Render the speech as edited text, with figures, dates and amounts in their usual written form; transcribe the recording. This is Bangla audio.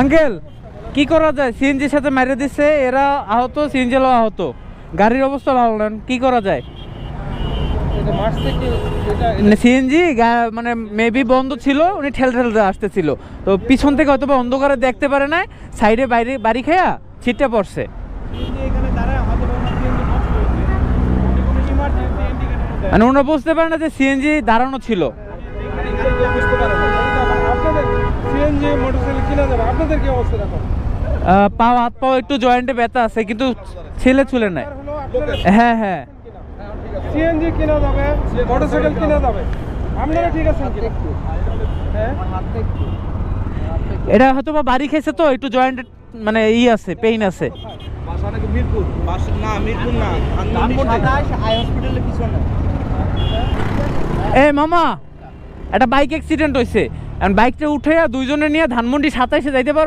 আঙ্কেল কি করা যায়? সিএনজির সাথে মেরে দিচ্ছে, এরা আহত, সিএনজিও আহত, গাড়ির অবস্থা ভালো না, কি করা যায়? সিএনজি মানে মেবি বন্ধ ছিল, উনি ঠেলতে আসতেছিল, তো পিছন থেকে হয়তো বা অন্ধকারে দেখতে পারে না, সাইডে বাইরে বাড়ি খেয়া ছিটটা পড়ছে। মানে ওনারা বুঝতে পারে না যে সিএনজি দাঁড়ানো ছিল। পা হাত পাও একটু জয়েন্টে ব্যথা আছে, কিন্তু ছেলে ছুলে নাই। হ্যাঁ হ্যাঁ, সিএনজি কিনা যাবে, মোটরসাইকেল কিনা যাবে, আপনারা ঠিক আছে? এটা হয়তো বা বাড়ি খেয়েছে, তো একটু জয়েন্ট মানে আছে, পেইন আছে। এ মামা, একটা বাইক অ্যাক্সিডেন্ট হয়েছে, বাইকটা উঠে দুইজনে নিয়ে ধানমন্ডি 27-এ যাইতে পারবে?